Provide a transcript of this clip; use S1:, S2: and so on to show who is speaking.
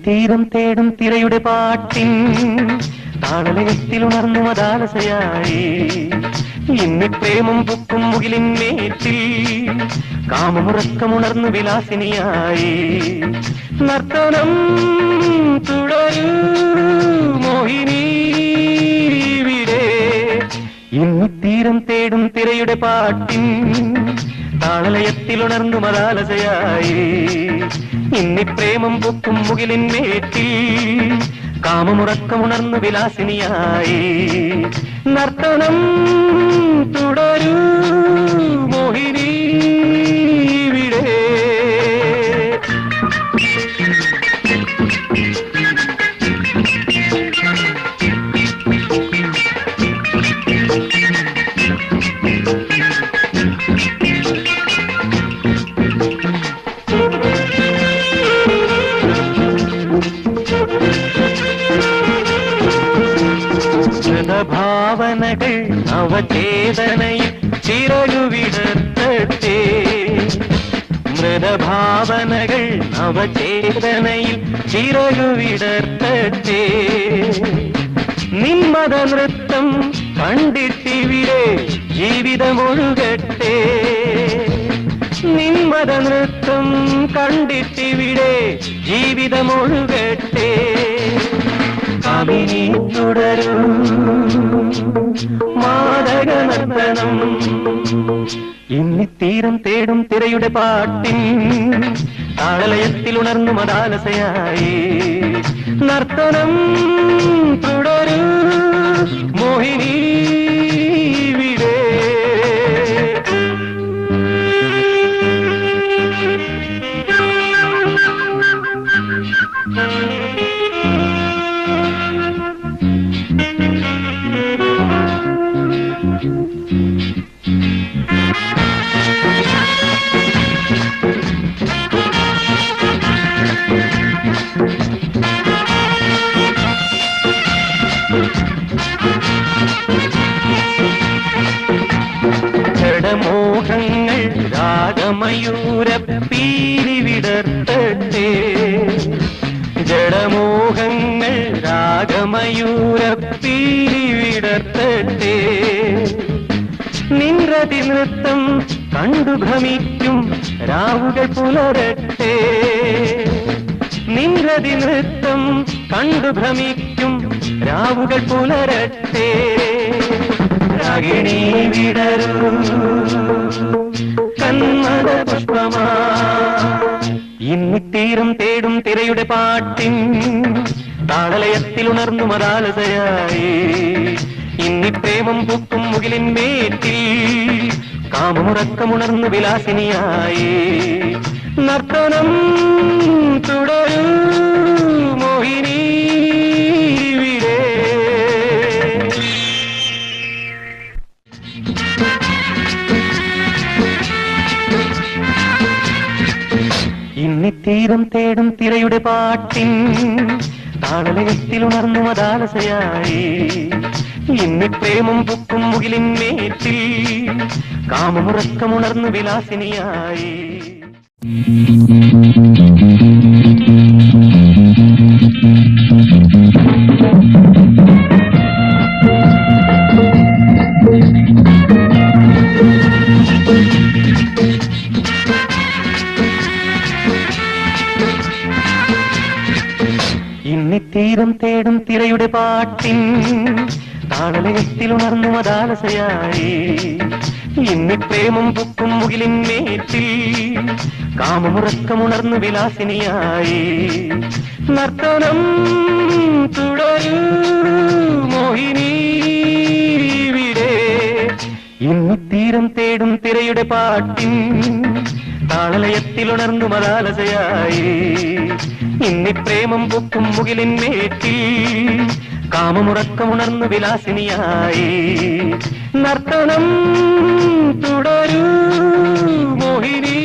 S1: തീരം തേടും തിരയുടെ പാട്ടിൻ താളലയത്തിൽ ഉണർന്നു മദാലസയായി ഇന്നി പ്രേമം പൊക്കും മുകിലിന്മേറ്റിൽ കാമമുറക്കമുണർന്നു വിലാസിനിയായി നർത്തനം തുടരൂ മോഹിനി ഇവിടെ ഇന്നി തീരം തേടും തിരയുടെ പാട്ടിൻ താളലയത്തിൽ ഉണർന്നു മദാലസയായി ഇന്നി പ്രേമം പൊക്കും മുകിലിന്മേറ്റിൽ കാമമുറക്കമുണർന്നു വിലാസിനിയായി നർത്തനം തുടരൂ മോഹിനി ഇവിടെ ഭാവനകൾ അവചേതനയിൽ ചിറകുവിടർത്തട്ടെ മൃതഭാവനകൾ അവചേതനയിൽ ചിറകുവിടർത്തട്ടെ നിന്മത നൃത്തം കണ്ടിട്ടിവിടെ ജീവിതമൊഴുകട്ടെ നിന്മത നൃത്തം കണ്ടിട്ടിവിടെ ജീവിതമൊഴുകട്ടെ കാമിനി തുടരൂ മാദക നർത്തനം ഇന്നി തീരം തേടും തിരയുടെ പാട്ടിൻ താളലയത്തിൽ ഉണർന്നു മദാലസയായി നർത്തനം തുടരൂ മോഹിനി ഇവിടെ ജഡമോഹങ്ങൾ രാഗമയൂരപ്പീലി വിടർത്തട്ടെ ജഡമോഹങ്ങൾ രാഗമയൂരപ്പീലി വിടർത്തട്ടെ നിൻരതി നൃത്തം കണ്ടു ഭ്രമിക്കും രാവുകൾ പുലരട്ടെ നിൻരതി നൃത്തം കണ്ടു ഭ്രമിക്കും രാവുകൾ പുലരട്ടെ രാഗിണി വിടരൂ കന്മദ പുഷ്പമാ ഇന്നി തീരം തേടും തിരയുടെ പാട്ടിൻ താളലയത്തിൽ ഉണർന്നു മദാലസയായി ഇന്നി പ്രേമം പൂക്കും മുകിലിന്മേറ്റിൽ കാമമുറക്കമുണർന്നു വിലാസിനിയായി നർത്തനം തുടരൂ മോഹിനി ഇവിടെ ഇന്നി തീരം തേടും തിരയുടെ പാട്ടിൻ താളലയത്തിൽ ഉണർന്നു മദാലസയായി ഇന്നി പ്രേമം പൊക്കും മുകിലിന്മേറ്റിൽ കാമമുറക്കമുണർന്നു വിലാസിനിയായി ഇന്നി തീരം തേടും തിരയുടെ പാട്ടിൻ താളലയത്തിൽ ഉണർന്നു മദാലസയായി ഇന്നി പ്രേമം പൊക്കും മുകിലിന്മേറ്റിൽ കാമമുറക്കമുണർന്നു വിലാസിനിയായി നർത്തനം തുടരൂ മോഹിനി ഇവിടെ ഇന്നി തീരം തേടും തിരയുടെ പാട്ടിൻ താളലയത്തിൽ ഉണർന്നു മദാലസയായി ഇന്നി പ്രേമം പൊക്കും മുകിലിന്മേറ്റിൽ കാമമുറക്കമുണർന്നു വിലാസിനിയായി നർത്തനം തുടരൂ മോഹിനി